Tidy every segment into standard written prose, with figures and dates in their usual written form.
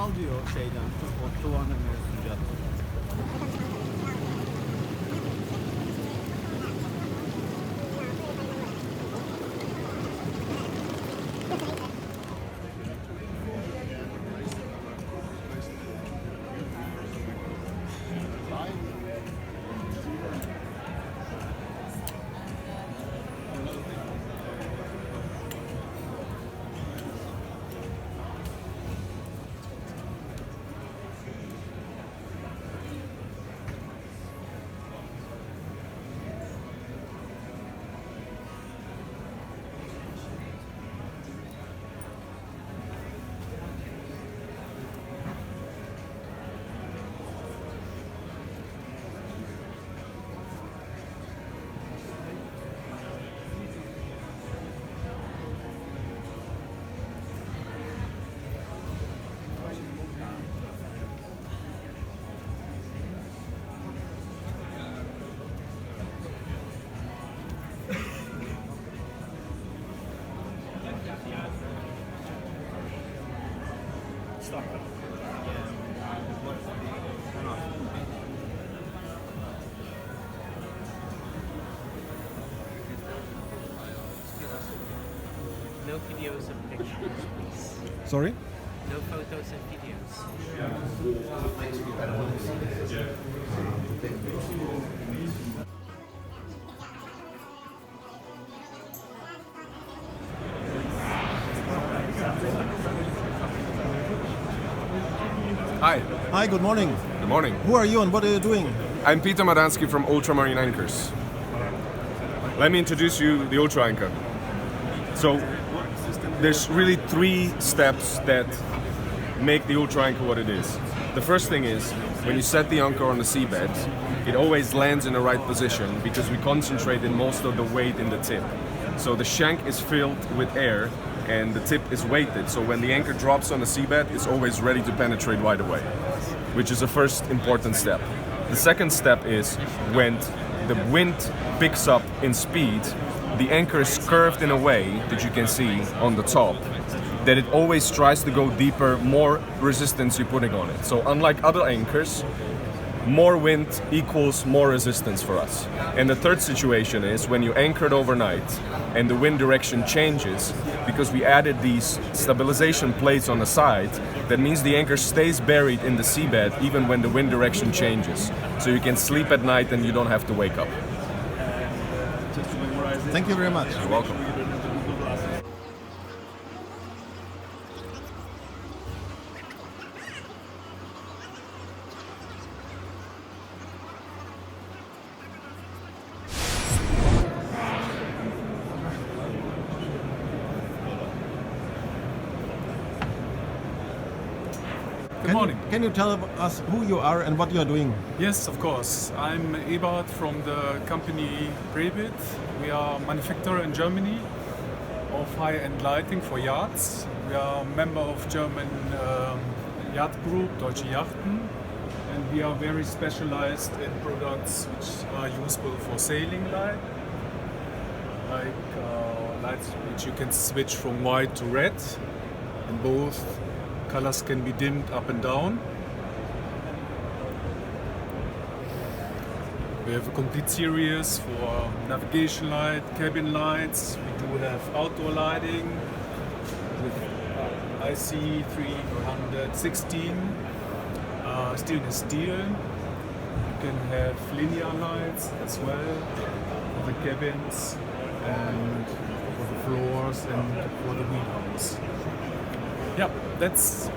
al diyor şeyden. O tuvanın mevzucat. No videos and pictures, please. Sorry? No photos and videos. Hi, Hi, good morning. good morning. Who are you and what are you doing? I'm Peter Madansky from Ultramarine Anchors. Let me introduce you the Ultra Anchor. So, there's really 3 steps that make the Ultra Anchor what it is. The first thing is, when you set the anchor on the seabed, it always lands in the right position because we concentrate in most of the weight in the tip. So the shank is filled with air and the tip is weighted, so when the anchor drops on the seabed, it's always ready to penetrate right away, which is the first important step. The second step is when the wind picks up in speed, the anchor is curved in a way that you can see on the top, that it always tries to go deeper, more resistance you're putting on it. So unlike other anchors, more wind equals more resistance for us. And the third situation is when you anchored overnight and the wind direction changes, because we added these stabilization plates on the side, that means the anchor stays buried in the seabed even when the wind direction changes. So you can sleep at night and you don't have to wake up. Thank you very much. You're welcome. Good morning. Can you tell us who you are and what you are doing? Yes, of course. I'm Ebert from the company Prebit. We are a manufacturer in Germany of high-end lighting for yachts. We are a member of German yacht group, Deutsche Yachten, and we are very specialized in products which are useful for sailing light, like lights which you can switch from white to red, and both colors can be dimmed up and down. We have a complete series for navigation light, cabin lights. We do have outdoor lighting with IC 316 stainless steel. You can have linear lights as well for the cabins and for the floors and for the wheelhouse. Yeah, that's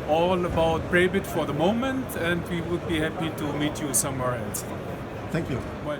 all about Prebit for the moment, and we would be happy to meet you somewhere else. Thank you. Well,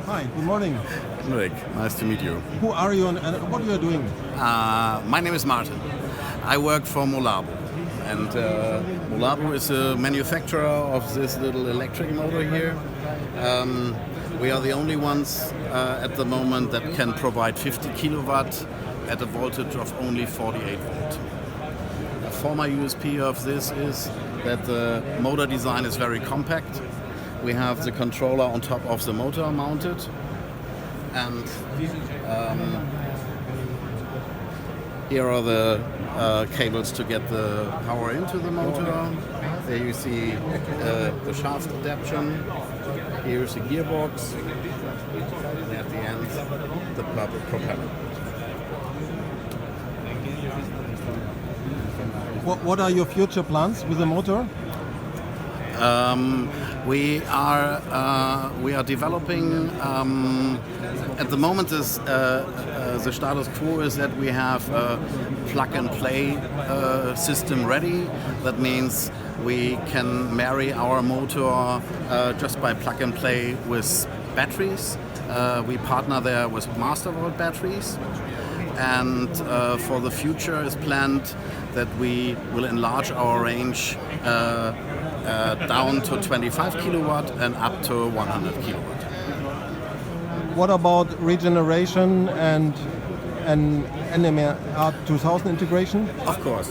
Hi, good morning. Ulrich, nice to meet you. Who are you and what are you doing? My name is Martin. I work for Molabo. And Molabo is a manufacturer of this little electric motor here. We are the only ones at the moment that can provide 50 kilowatt at a voltage of only 48 volt. former USP of this is that the motor design is very compact. We have the controller on top of the motor mounted, and here are the cables to get the power into the motor. There you see the shaft adaptation. Here's the gearbox, and at the end the propeller. What are your future plans with the motor? We are developing. At the moment, the status quo is that we have a plug-and-play system ready. That means we can marry our motor just by plug-and-play with batteries. We partner there with Mastervolt batteries. And for the future is planned that we will enlarge our range down to 25 kilowatt and up to 100 kilowatt. What about regeneration and NMR 2000 integration? Of course.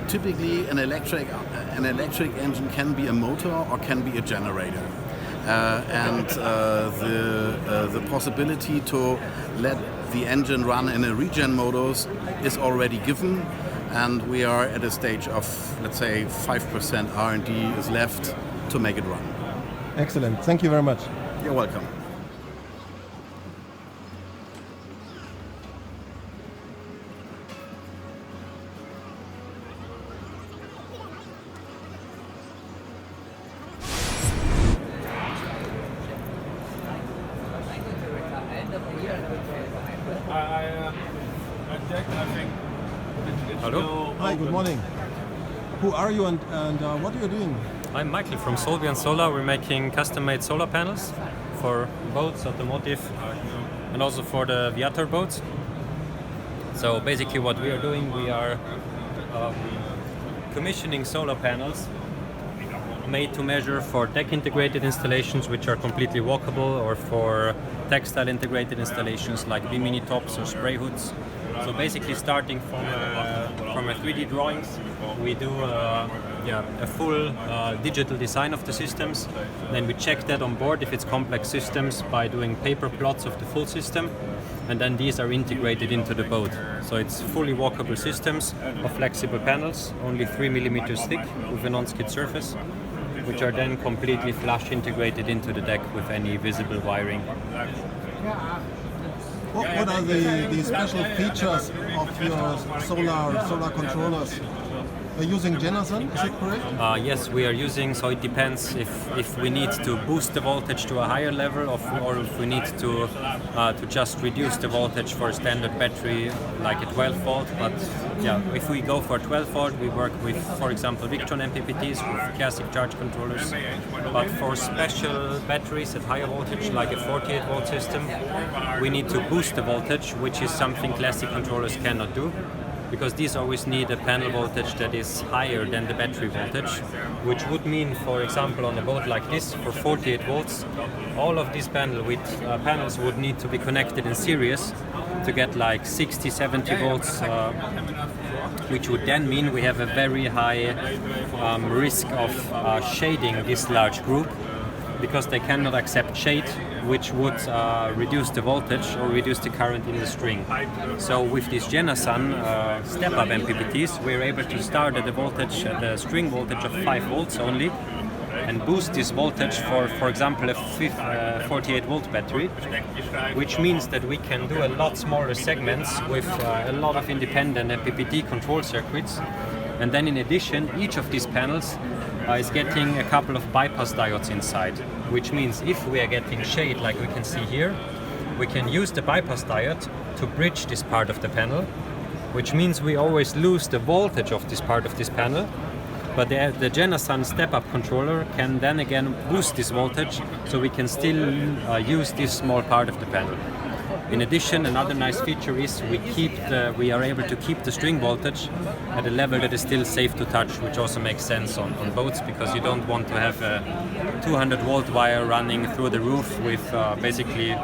Typically, an electric engine can be a motor or can be a generator. And the possibility to let the engine run in a regen modus is already given, and we are at a stage of, let's say, 5% R&D is left to make it run. Excellent. Thank you very much. You're welcome. Hello. Hi, good morning. Who are you and what are you doing? I'm Michael from Solvian Solar. We're making custom-made solar panels for boats, automotive, and also for the Viator boats. So basically what we are doing, we are commissioning solar panels made to measure for deck integrated installations which are completely walkable, or for textile integrated installations like bimini tops or spray hoods. So basically starting from a 3D drawings, we do a full digital design of the systems. Then we check that on board if it's complex systems by doing paper plots of the full system. And then these are integrated into the boat. So it's fully walkable systems of flexible panels, only 3 millimeters thick with a non-skid surface, which are then completely flush integrated into the deck with any visible wiring. What are the special features of your solar controllers? Are you using Jenison, is it correct? Yes, we are using, so it depends if we need to boost the voltage to a higher level, or if we need to just reduce the voltage for a standard battery like a 12 volt. But yeah, if we go for 12 volt, we work with, for example, Victron MPPTs with classic charge controllers. But for special batteries at higher voltage, like a 48 volt system, we need to boost the voltage, which is something classic controllers cannot do, because these always need a panel voltage that is higher than the battery voltage, which would mean, for example, on a boat like this, for 48 volts, all of these panels would need to be connected in series to get like 60, 70 volts, which would then mean we have a very high risk of shading this large group, because they cannot accept shade, which would reduce the voltage or reduce the current in the string. So with this Jenison step-up MPPTs, we're able to start at the string voltage of 5 volts only, and boost this voltage for example, a 48 volt battery, which means that we can do a lot smaller segments with a lot of independent MPPT control circuits. And then in addition, each of these panels is getting a couple of bypass diodes inside, which means if we are getting shade like we can see here, we can use the bypass diode to bridge this part of the panel, which means we always lose the voltage of this part of this panel, but the Jenison step-up controller can then again boost this voltage, so we can still use this small part of the panel. In addition, another nice feature is we are able to keep the string voltage at a level that is still safe to touch, which also makes sense on boats, because you don't want to have a 200 volt wire running through the roof with basically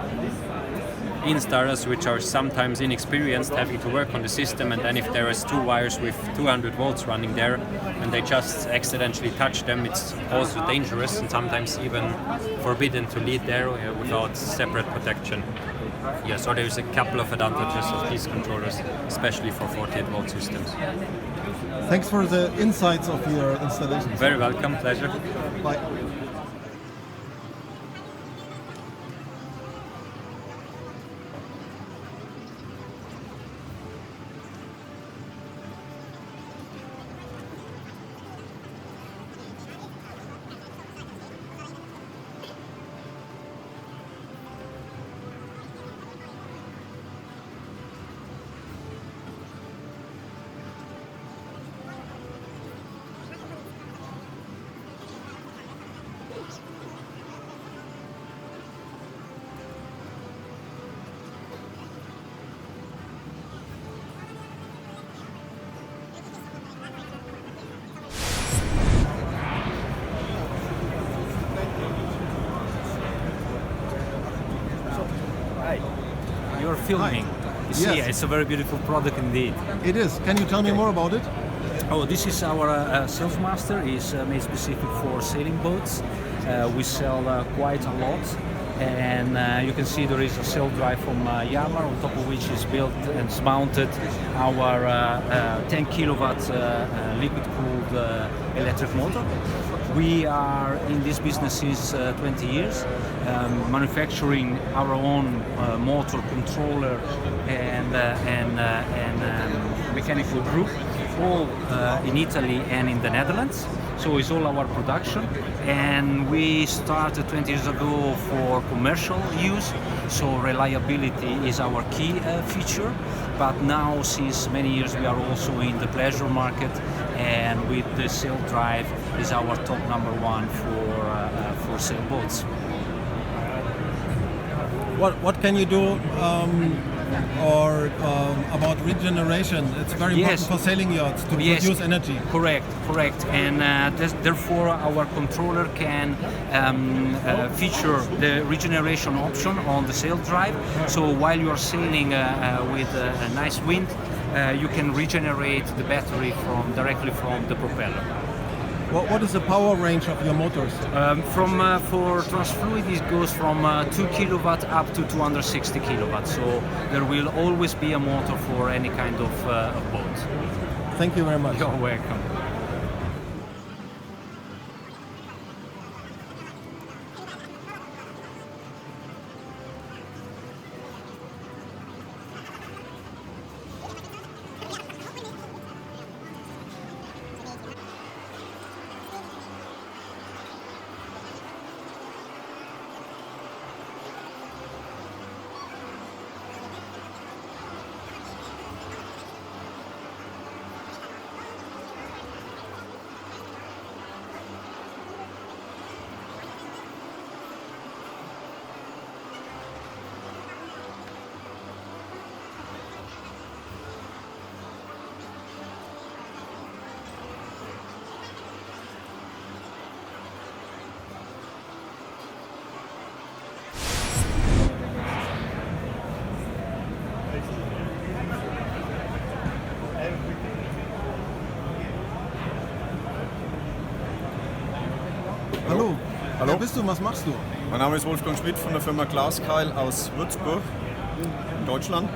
installers which are sometimes inexperienced having to work on the system, and then if there is two wires with 200 volts running there and they just accidentally touch them, it's also dangerous and sometimes even forbidden to lead there without separate protection. Yeah, so there's a couple of advantages of these controllers, especially for 48 volt systems. Thanks for the insights of your installation. Very welcome, pleasure. Bye. You're filming. You see, Yes. it's a very beautiful product indeed. It is. Can you tell me more about it? Oh, this is our Sales Master. It's made specific for sailing boats. We sell quite a lot. And you can see there is a sail drive from Yamaha, on top of which is built and is mounted our 10 kilowatt liquid cooled electric motor. We are in this business since 20 years, manufacturing our own motor controller and mechanical group, all in Italy and in the Netherlands. So it's all our production, and we started 20 years ago for commercial use, so reliability is our key feature. But now, since many years, we are also in the pleasure market, and with the sail drive is our top number one for sailboats. What can you do about regeneration? It's very important for sailing yachts to produce energy. Correct. And therefore our controller can feature the regeneration option on the sail drive. So while you are sailing with a nice wind, you can regenerate the battery directly from the propeller. What is the power range of your motors? For Transfluid, it goes from 2 kilowatt up to 260 kilowatts. So there will always be a motor for any kind of boat. Thank you very much. You're welcome. Hallo. Hallo. Wer bist du und was machst du? Mein Name ist Wolfgang Schmidt von der Firma Glaskeil aus Würzburg in Deutschland.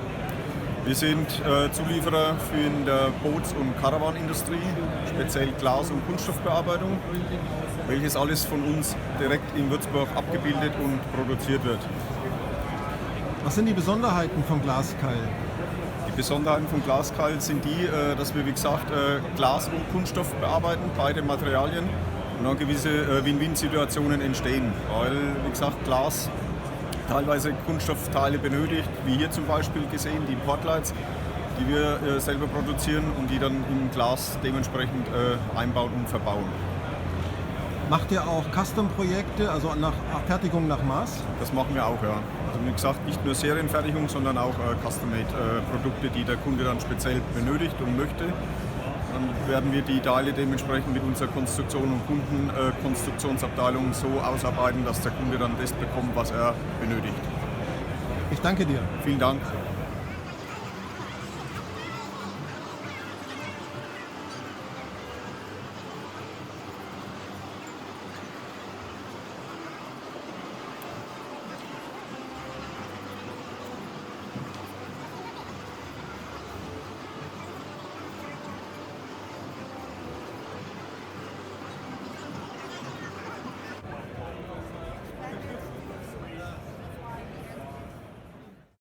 Wir sind Zulieferer für die Boots- und Karawanindustrie, speziell Glas- und Kunststoffbearbeitung, welches alles von uns direkt in Würzburg abgebildet und produziert wird. Was sind die Besonderheiten von Glaskeil? Die Besonderheiten von Glaskeil sind die, dass wir wie gesagt Glas und Kunststoff bearbeiten, beide Materialien, und dann gewisse Win-Win-Situationen entstehen, weil wie gesagt Glas teilweise Kunststoffteile benötigt, wie hier zum Beispiel gesehen, die Portlights, die wir selber produzieren und die dann im Glas dementsprechend einbauen und verbauen. Macht ihr auch Custom-Projekte, also nach Fertigung nach Maß? Das machen wir auch, ja. Also wie gesagt, nicht nur Serienfertigung, sondern auch Custom-Made-Produkte, die der Kunde dann speziell benötigt und möchte. Dann werden wir die Teile dementsprechend mit unserer Konstruktion und Kundenkonstruktionsabteilung so ausarbeiten, dass der Kunde dann das bekommt, was er benötigt. Ich danke dir. Vielen Dank.